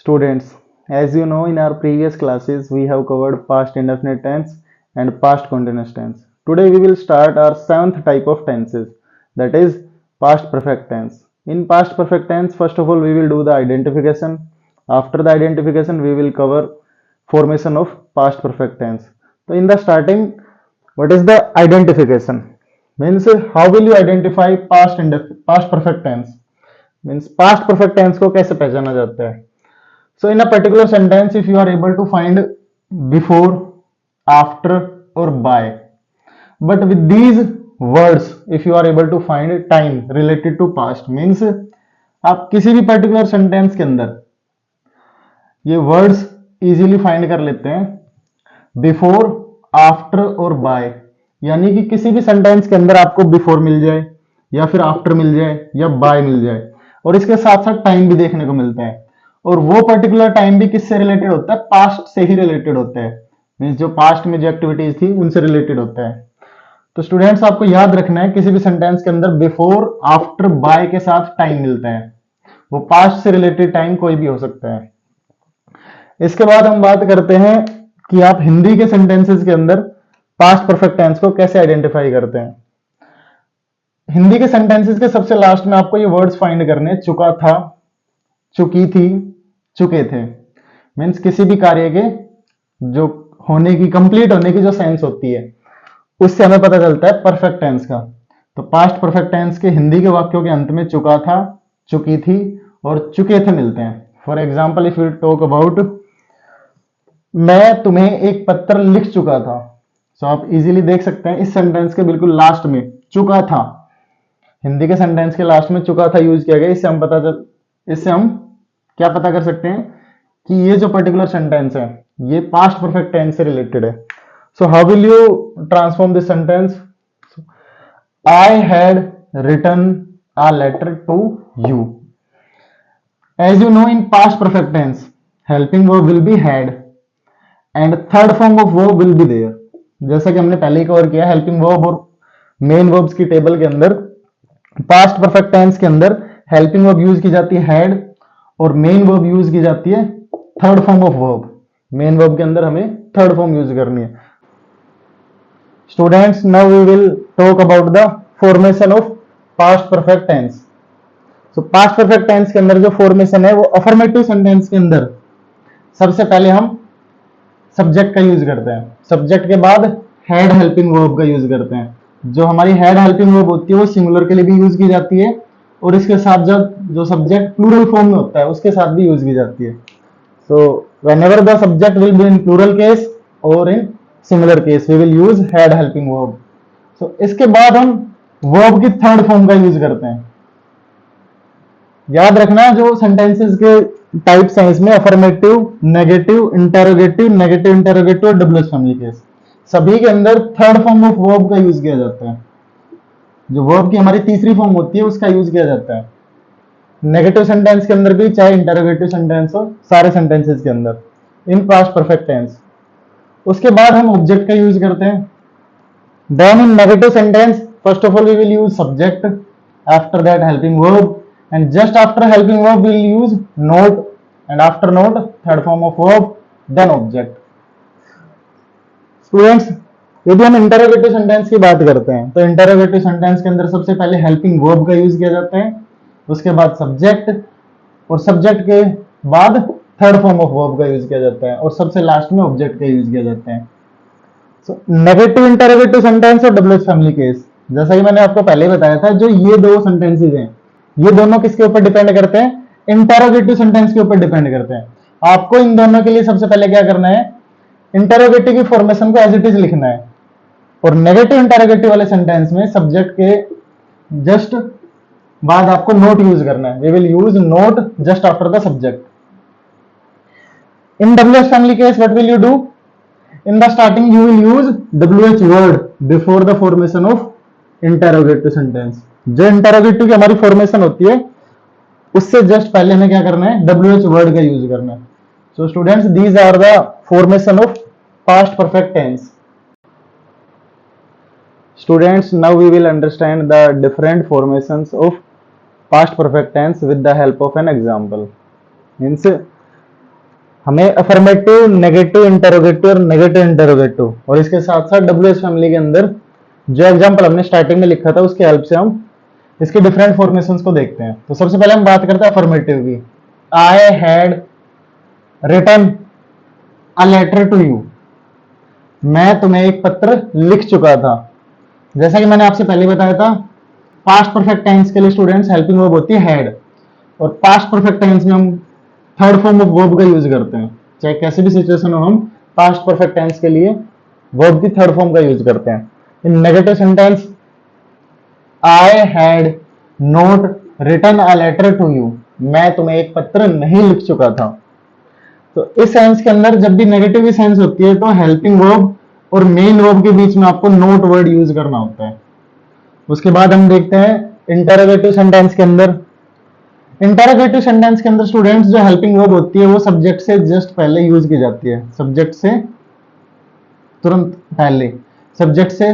Students, as you know, in our previous classes, we have covered past indefinite tense and past continuous tense. Today, we will start our seventh type of tenses, that is past perfect tense. In past perfect tense, first of all, we will do the identification. After the identification, we will cover formation of past perfect tense. So, in the starting, what is the identification? Means how will you identify past perfect tense? Means past perfect tense को कैसे पहचाना जाता है? So in a particular sentence, if you are able to find before, after or by, but with these words, if you are able to find time related to past, means आप किसी भी particular sentence के अंदर ये words easily find कर लेते हैं before, after और बाय, यानी कि किसी भी सेंटेंस के अंदर आपको बिफोर मिल जाए या फिर आफ्टर मिल जाए या बाय मिल जाए और इसके साथ साथ टाइम भी देखने को मिलता है और वो पर्टिकुलर टाइम भी किससे रिलेटेड होता है? पास्ट से ही रिलेटेड होता है। मींस जो पास्ट में जो एक्टिविटीज थी उनसे रिलेटेड होता है। तो स्टूडेंट्स आपको याद रखना है किसी भी सेंटेंस के अंदर बिफोर, आफ्टर, बाय के साथ टाइम मिलता है, वो पास्ट से रिलेटेड टाइम कोई भी हो सकता है। इसके बाद हम बात करते हैं कि आप हिंदी के सेंटेंसेस के अंदर पास्ट परफेक्ट टेंस को कैसे आइडेंटिफाई करते हैं। हिंदी के सेंटेंसेस के सबसे लास्ट में आपको ये वर्ड्स फाइंड करने, चुका था, चुकी थी, चुके थे। मीन्स किसी भी कार्य के जो होने की, कंप्लीट होने की जो सेंस होती है उससे हमें पता चलता है परफेक्ट टेंस का। तो पास्ट परफेक्ट टेंस के हिंदी के वाक्यों के अंत में चुका था, चुकी थी और चुके थे मिलते हैं। For example, if you talk about मैं तुम्हें एक पत्र लिख चुका था, सो आप इजीली देख सकते हैं इस सेंटेंस के बिल्कुल लास्ट में चुका था, हिंदी के सेंटेंस के लास्ट में चुका था यूज किया गया। इससे हम क्या पता कर सकते हैं कि ये जो पर्टिकुलर सेंटेंस है ये पास्ट परफेक्ट टेंस से रिलेटेड है। So how will you transform this sentence? I had written a letter to you. As you know, in past perfect tense helping verb will be had and third form of verb will be there. जैसा कि हमने पहले ही cover किया, helping verb और main verbs की table के अंदर पास्ट परफेक्ट टेंस के अंदर हेल्पिंग वर्ब यूज की जाती है हैड और मेन वर्ब यूज की जाती है third form of verb. Main verb के अंदर हमें थर्ड फॉर्म यूज करनी है। Students, now we will talk about the formation of past perfect tense. So past perfect tense के अंदर जो फॉर्मेशन है वो अफर्मेटिव सेंटेंस के अंदर सबसे पहले हम सब्जेक्ट का यूज करते हैं, सब्जेक्ट के बाद हैड हेल्पिंग वर्ब का यूज करते हैं। जो हमारी हैड हेल्पिंग वर्ब होती है वो सिंगुलर के लिए भी यूज की जाती है और इसके साथ जब जो सब्जेक्ट प्लूरल फॉर्म में होता है उसके साथ भी यूज की जाती है। सो whenever the subject will be in plural case or in singular case we will use had helping verb. So इसके बाद हम verb की थर्ड फॉर्म का यूज करते हैं। याद रखना जो सेंटेंसेस के टाइप्स हैं इसमें अफर्मेटिव, नेगेटिव, इंटरोगेटिव और डब्ल्यूएच फैमिली केस, सभी के अंदर थर्ड फॉर्म ऑफ वर्ब का यूज किया जाता है। जो वर्ब की हमारी तीसरी फॉर्म होती है उसका यूज किया जाता है नेगेटिव सेंटेंस के अंदर भी, चाहे इंटरोगेटिव सेंटेंस हो, सारे सेंटेंसेस के अंदर इन पास्ट परफेक्ट टेंस। उसके बाद हम ऑब्जेक्ट का यूज करते हैं। Then in negative sentence first of all we will use subject, after that helping verb and just after helping verb we will use not and after not third form of verb, then object. Students, यदि हम interrogative sentence की बात करते हैं तो interrogative sentence के अंदर सबसे पहले हेल्पिंग वर्ब का यूज किया जाता है, उसके बाद सब्जेक्ट और सब्जेक्ट के बाद थर्ड फॉर्म ऑफ वर्ब का यूज किया जाता है और सबसे लास्ट में ऑब्जेक्ट का यूज किया जाता है। सो नेगेटिव इंटरोगेटिव सेंटेंस और डब्ल्यूएच फैमिली केस, जैसा कि मैंने आपको पहले ही बताया था, जो ये दो सेंटेंसेस हैं ये दोनों किसके ऊपर डिपेंड करते हैं? इंटरोगेटिव सेंटेंस के ऊपर डिपेंड करते हैं। आपको इन दोनों के लिए सबसे पहले क्या करना है? इंटरोगेटिव की फॉर्मेशन को एज इट इज लिखना है और नेगेटिव इंटरोगेटिव वाले सेंटेंस में सब्जेक्ट के जस्ट बाद आपको नोट यूज करना है। We will use not just after the subject. In WH family case, what will you do? In the starting, you will use WH word before the formation of interrogative sentence. जो interrogative की हमारी formation होती है उससे just पहले हमें क्या करना है? WH वर्ड का यूज करना है। So students, these are the formation of past perfect tense. Students, now we will understand the different formations of past perfect tense with the help of an example. Means हमें affirmative, negative interrogative और negative interrogative और इसके साथ साथ WH family के अंदर जो example हमने स्टार्टिंग में लिखा था उसकी हेल्प से हम इसके डिफरेंट फॉर्मेशंस को देखते हैं। तो सबसे पहले हम बात करते हैं अफर्मेटिव की। I had written a letter to you, मैं तुम्हें एक पत्र लिख चुका था। जैसा कि मैंने आपसे पहले बताया था, पास्ट परफेक्ट टेंस के लिए स्टूडेंट्स हेल्पिंग वर्ब होती है हैड, और पास्ट परफेक्ट टेंस में हम थर्ड फॉर्म ऑफ वर्ब का यूज करते हैं। चाहे कैसी भी सिचुएशन हो, हम पास्ट परफेक्ट टेंस के लिए वर्ब की थर्ड फॉर्म का यूज करते हैं। In negative sentence, I had not written a letter to you, मैं तुम्हें एक पत्र नहीं लिख चुका था। तो इस सेंस के अंदर जब भी नेगेटिव सेंस होती है तो हेल्पिंग वर्ब और मेन वर्ब के बीच में आपको नोट वर्ड यूज करना होता है। उसके बाद हम देखते हैं इंटरोगेटिव सेंटेंस के अंदर। इंटरोगेटिव सेंटेंस के अंदर स्टूडेंट्स जो हेल्पिंग वर्ब होती है वो सब्जेक्ट से जस्ट पहले यूज की जाती है, सब्जेक्ट से तुरंत पहले, सब्जेक्ट से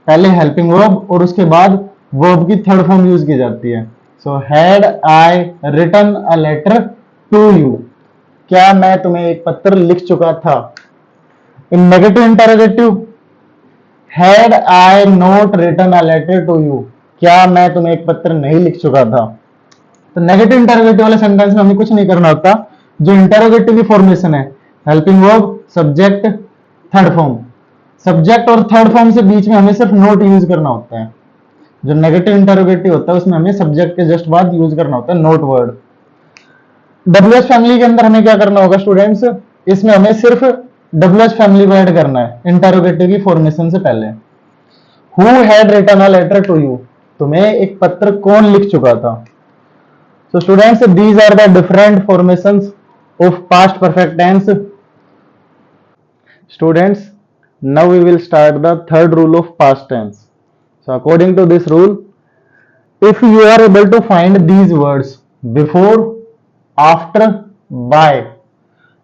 पहले हेल्पिंग वर्ब और उसके बाद वर्ब की थर्ड फॉर्म यूज की जाती है। So had I written a letter to you, क्या मैं तुम्हें एक पत्र लिख चुका था। In negative interrogative, had I not written a letter to you, क्या मैं तुम्हें एक पत्र नहीं लिख चुका था। तो नेगेटिव इंटरोगेटिव वाले सेंटेंस में हमें कुछ नहीं करना होता। जो इंटरोगेटिव की फॉर्मेशन है, helping verb, subject, third form, subject और थर्ड फॉर्म से बीच में हमें सिर्फ नोट यूज करना होता है। जो नेगेटिव इंटरोगेटिव होता है उसमें हमें सब्जेक्ट के जस्ट बाद यूज करना होता है नोट वर्ड। डब्ल्यूएच फैमिली के अंदर हमें क्या करना होगा स्टूडेंट्स, इसमें हमें सिर्फ डब्ल्यूएच फैमिली को ऐड करना है इंटरोगेटिव की फॉर्मेशन से पहले। Who had written a letter to you, तुम्हें एक पत्र कौन लिख चुका था। So students, these are the different formations of past perfect tense. Students, now we will start the third rule of past tense. So according to this rule, if you are able to find these words before, after, by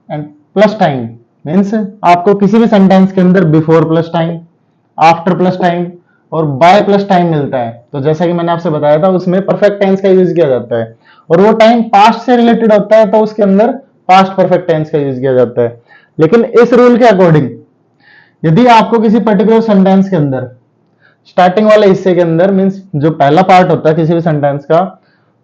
and plus time, means आपको किसी भी sentence के अंदर before plus time, after plus time और bye plus time मिलता है, तो जैसा कि मैंने आपसे बताया था उसमें परफेक्ट टेंस का यूज किया जाता है और वो टाइम पास्ट से रिलेटेड होता है तो उसके अंदर पास्ट परफेक्ट टेंस का यूज किया जाता है। लेकिन इस रूल के अकॉर्डिंग यदि आपको किसी पर्टिकुलर सेंटेंस के अंदर स्टार्टिंग वाले हिस्से के अंदर, मींस जो पहला पार्ट होता है किसी भी सेंटेंस का,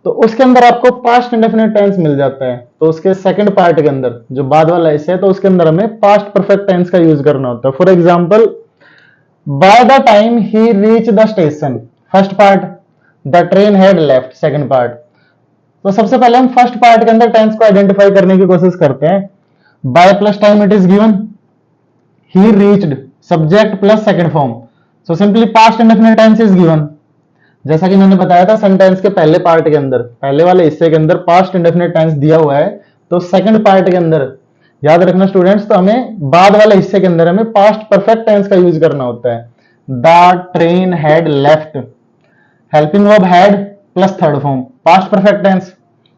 तो उसके अंदर आपको पास्ट इंडेफिनिट टेंस मिल जाता है, तो उसके सेकंड पार्ट के अंदर जो बाद वाला हिस्सा है तो उसके अंदर हमें पास्ट परफेक्ट टेंस का यूज करना होता है। For example, by the time he reach the station, first part, the train had left, second part. तो सबसे पहले हम फर्स्ट पार्ट के अंदर टेंस को आइडेंटिफाई करने की कोशिश करते हैं। By plus time it is given, he reached, subject plus second form, so simply past indefinite tense is given. जैसा कि मैंने बताया था सेंटेंस के पहले पार्ट के अंदर, पहले वाले हिस्से के अंदर पास्ट इंडेफिनिट टेंस दिया हुआ है, तो सेकंड पार्ट के अंदर याद रखना स्टूडेंट्स, तो हमें बाद वाले हिस्से के अंदर हमें पास्ट परफेक्ट टेंस का यूज करना होता है। The train had left, helping verb had plus third form, past perfect tense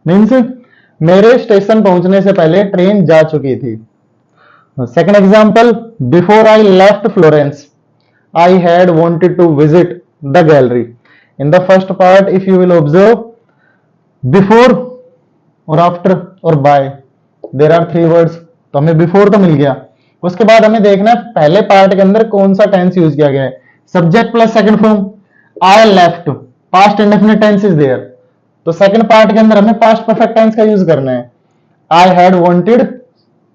means मेरे स्टेशन पहुंचने से पहले ट्रेन जा चुकी थी। Second example, before I left Florence I had wanted to visit the gallery. In the first part if you will observe, before और after और by, there are three words, तो हमें बिफोर तो मिल गया। उसके बाद हमें देखना है पहले पार्ट के अंदर कौन सा टेंस यूज किया गया है, subject plus second form, I left, past indefinite tense is there, तो सेकंड पार्ट के अंदर हमें पास्ट परफेक्ट टेंस का यूज करना है। I had wanted,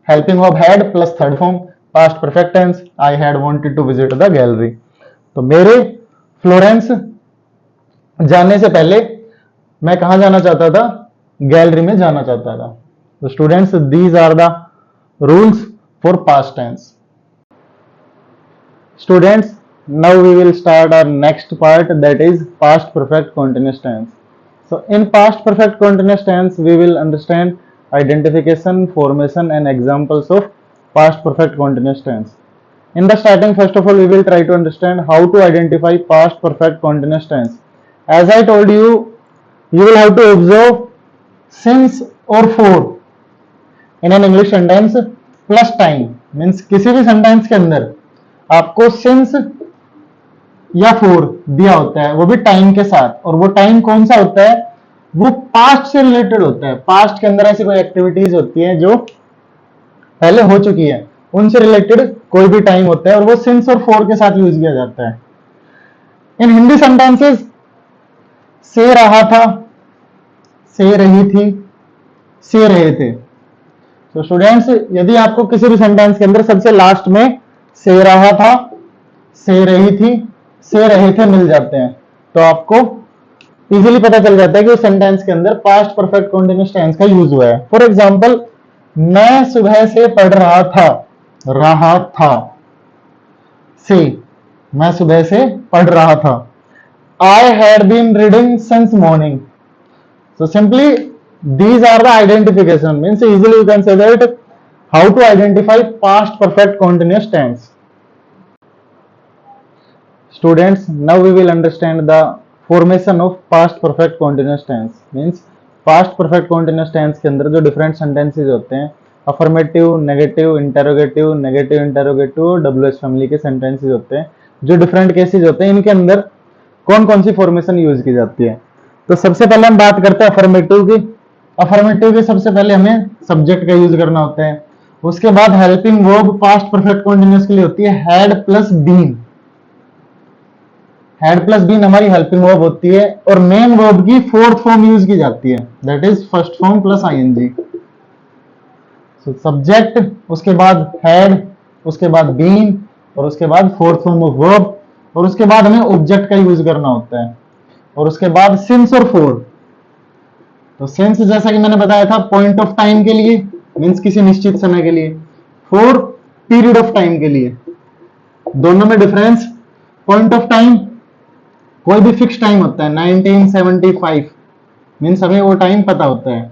helping verb had plus third form, past perfect tense, I had wanted to visit the gallery. तो मेरे Florence जाने से पहले मैं कहां जाना चाहता था, गैलरी में जाना चाहता था। तो students, these are the rules for past tense. Students, now we will start our next part, that is past perfect continuous tense. So in past perfect continuous tense we will understand identification, formation and examples of past perfect continuous tense. In the starting, first of all we will try to understand how to identify past perfect continuous tense. As I told you, you will have to observe since or for in an English sentence plus time, means किसी भी sentence के अंदर आपको since या four दिया होता है, वो भी टाइम के साथ, और वो टाइम कौन सा होता है, वो पास्ट से रिलेटेड होता है। पास्ट के अंदर ऐसी कोई एक्टिविटीज होती हैं जो पहले हो चुकी है, उनसे रिलेटेड कोई भी टाइम होता है और वो सिंस और फॉर के साथ यूज किया जाता है। इन हिंदी सेंटेंसेस से रहा था, से रही थी, से रहे थे। तो स्टूडेंट्स, यदि आपको किसी भी सेंटेंस के अंदर सबसे लास्ट में से रहा था, से रही थी, से रहे थे मिल जाते हैं, तो आपको इजीली पता चल जाता है कि उस सेंटेंस के अंदर पास्ट परफेक्ट कंटीन्यूअस टेंस का यूज हुआ है। फॉर एग्जांपल, मैं सुबह से पढ़ रहा था से, मैं सुबह से पढ़ रहा था। I had been reading since morning. So simply these are the identification, means easily you can say that how to identify past perfect continuous tense. Students, now we will understand the formation of past perfect continuous tense. Means past perfect continuous tense के अंदर जो different sentences होते हैं, affirmative, negative, interrogative, negative interrogative और WH family के sentences होते हैं, जो different cases होते हैं, इनके अंदर कौन कौन सी फॉर्मेशन यूज की जाती है। तो सबसे पहले हम बात करते हैं अफर्मेटिव की। अफर्मेटिव के सबसे पहले हमें सब्जेक्ट का यूज करना होता है। उसके बाद helping verb past perfect continuous के लिए होती है had plus been. Had plus been हमारी हेल्पिंग वर्ब होती है और मेन वर्ब की फोर्थ फॉर्म यूज की जाती है, that is first form plus ING. Subject, उसके बाद हैड, उसके बाद बीन और उसके बाद फोर्थ फॉर्म ऑफ वर्ब, और उसके बाद हमें ऑब्जेक्ट का यूज करना होता है, और उसके बाद सिंस और फॉर। तो सिंस जैसा कि मैंने बताया था पॉइंट ऑफ टाइम के लिए, मींस किसी निश्चित समय के लिए, फॉर पीरियड ऑफ टाइम के लिए। दोनों में डिफरेंस, पॉइंट ऑफ टाइम कोई भी फिक्स टाइम होता है, 1975 मींस हमें वो टाइम पता होता है,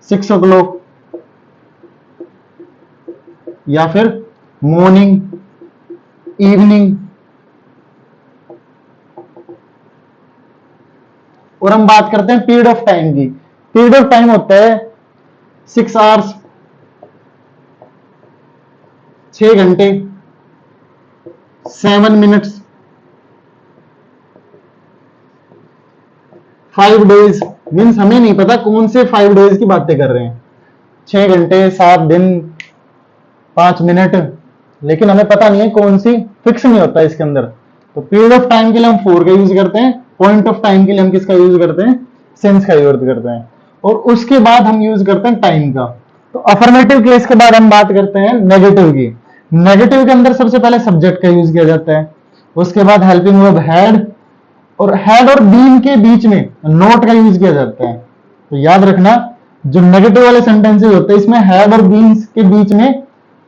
6 o'clock या फिर मॉर्निंग, इवनिंग। और हम बात करते हैं पीरियड ऑफ टाइम की। पीरियड ऑफ टाइम होता है 6 आवर्स, 6 घंटे, 7 मिनट्स, 5 डेज। मीन्स हमें नहीं पता कौन से 5 डेज की बातें कर रहे हैं, 6 घंटे, 7 दिन, 5 मिनट, लेकिन हमें पता नहीं है कौन सी, फिक्स नहीं होता इसके अंदर। तो पीरियड ऑफ टाइम के लिए हम फॉर का यूज करते हैं, पॉइंट ऑफ टाइम के लिए हम किसका यूज करते हैं, सिंस का यूज करते हैं, और उसके बाद हम यूज करते हैं टाइम का। तो अफर्मेटिव केस के बाद हम बात करते हैं नेगेटिव की। नेगेटिव के अंदर सबसे पहले सब्जेक्ट का यूज किया जाता है, उसके बाद हेल्पिंग वर्ब हैड, और हैड और बीन के बीच में नोट का यूज किया जाता है। तो याद रखना, जो नेगेटिव वाले सेंटेंसेस होते हैं इसमें हैड और बीन्स के बीच में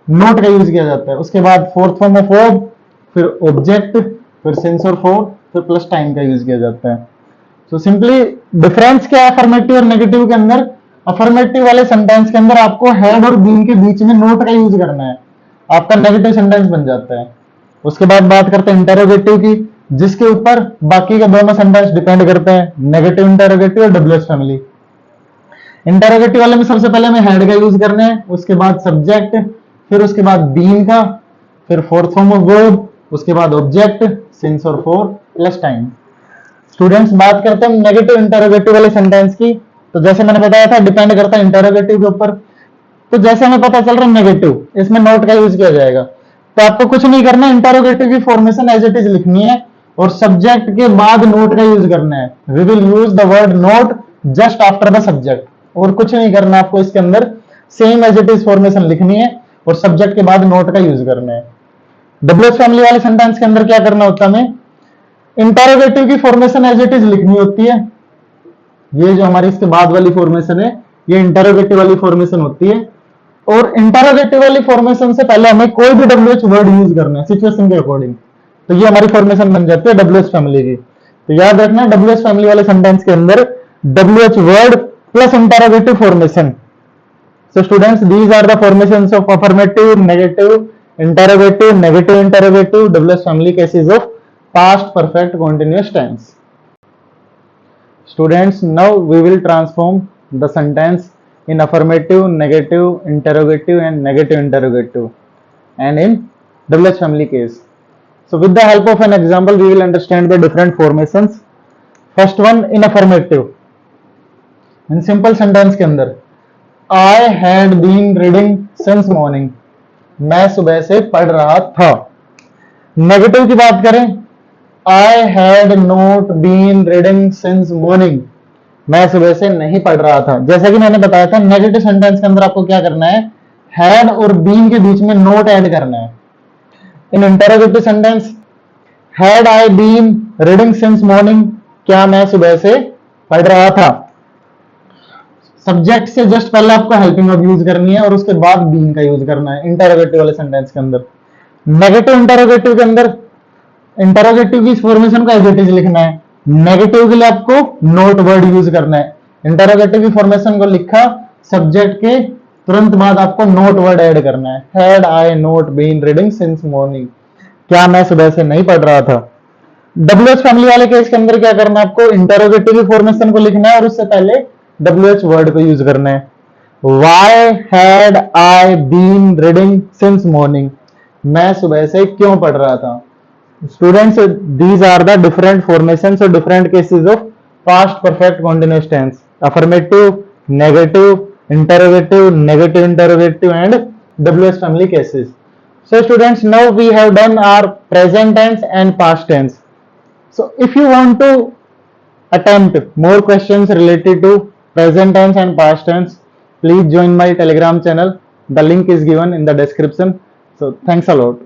नोट का यूज किया जाता है। उसके बाद फोर्थ फॉर्म ऑफ वर्ब, फिर ऑब्जेक्ट, फिर सिंस और फॉर, फिर प्लस टाइम का यूज किया जाता है। तो सिंपली डिफरेंस क्या है अफर्मेटिव और नेगेटिव के अंदर? अफर्मेटिव वाले सेंटेंस के अंदर आपको हैड और बीन के बीच में नोट का यूज करना है, आपका नेगेटिव सेंटेंस बन जाता है। उसके बाद बात करते हैं इंटेरोगेटिव की, जिसके ऊपर बाकी के दोनों सेंटेंस डिपेंड करते हैं, नेगेटिव इंटेरोगेटिव और डब्ल्यूएच फैमिली। इंटेरोगेटिव वाले में सबसे पहले हमें हेड का यूज करना है, उसके बाद सब्जेक्ट, फिर उसके बाद बीन का, फिर फोर्थ फॉर्म ऑफ वर्ब, उसके बाद ऑब्जेक्ट, सिंस और फॉर, प्लस टाइम। स्टूडेंट्स, बात करते हैं नेगेटिव इंटेरोगेटिव वाले सेंटेंस की। तो जैसे मैंने बताया था डिपेंड करता है इंटेरोगेटिव के ऊपर। तो जैसे हमें पता चल रहा है नेगेटिव, इसमें नोट का यूज किया जाएगा। तो आपको कुछ नहीं करना, इंटेरोगेटिव की फॉर्मेशन एज इट इज लिखनी है और सब्जेक्ट के बाद नोट का यूज करना है। We will use the word not just after the subject, और कुछ नहीं करना आपको इसके अंदर, same as it is formation लिखनी है और सब्जेक्ट के बाद नोट का यूज करना है। डब्ल्यूएच फैमिली वाले सेंटेंस के अंदर क्या करना होता है, हमें इंटेरोगेटिव की फॉर्मेशन एज इट इज लिखनी होती है। ये जो हमारी इसके बाद वाली फॉर्मेशन है, ये इंटेरोगेटिव वाली फॉर्मेशन होती है। और इंटेरोगेटिव वाली फॉर्मेशन से पहले हमें कोई भी डब्ल्यूएच वर्ड यूज करना है सिचुएशन के अकॉर्डिंग। तो ये हमारी फॉर्मेशन बन जाती है डब्ल्यूएच फैमिली की। तो याद रखना, डब्ल्यूएच फैमिली वाले सेंटेंस के अंदर WH word plus interrogative formation. So students, these are the formations of affirmative, negative, interrogative, negative interrogative, WH family cases of past perfect continuous tense. Students, now we will transform the sentence in affirmative, negative, interrogative and negative interrogative, and in WH family case. So with the help of an example, we will understand the different formations. First one in affirmative. In simple sentence के अंदर, I had been reading since morning. मैं सुबह से पढ़ रहा था। Negative की बात करें, I had not been reading since morning. मैं सुबह से नहीं पढ़ रहा था। जैसा कि मैंने बताया था, नेगेटिव सेंटेंस के अंदर आपको क्या करना है, हैड और बीन के बीच में नोट ऐड करना है। In interrogative sentence, had I been reading since morning, क्या मैं सुबह से पढ़ रहा था। सब्जेक्ट से जस्ट पहले आपको हेल्पिंग वर्ब यूज करनी है और उसके बाद बीन का यूज करना है इंटरोगेटिव वाले सेंटेंस के अंदर। नेगेटिव इंटरोगेटिव के अंदर इंटरोगेटिव की फॉर्मेशन को एज इट इज लिखना है। नेगेटिव के लिए आपको नोट वर्ड यूज करना है। इंटरोगेटिव की फॉर्मेशन को लिखा, सब्जेक्ट के तुरंत बाद आपको नोट वर्ड ऐड करना है। Had I not been reading since morning, क्या मैं सुबह से नहीं पढ़ रहा था। डब्ल्यूएच फैमिली वाले केस के अंदर क्या करना है, आपको इंटरोगेटिव की फॉर्मेशन को लिखना है और उससे पहले डब्ल्यूएच वर्ड को यूज करना है। Why had I been reading since morning, मैं सुबह से क्यों पढ़ रहा था। Students, these are the different formations or different cases of past perfect continuous tense: affirmative, negative, interrogative, negative interrogative, and WS family cases. So, students, now we have done our present tense and past tense. So, if you want to attempt more questions related to present tense and past tense, please join my Telegram channel. The link is given in the description. So, thanks a lot.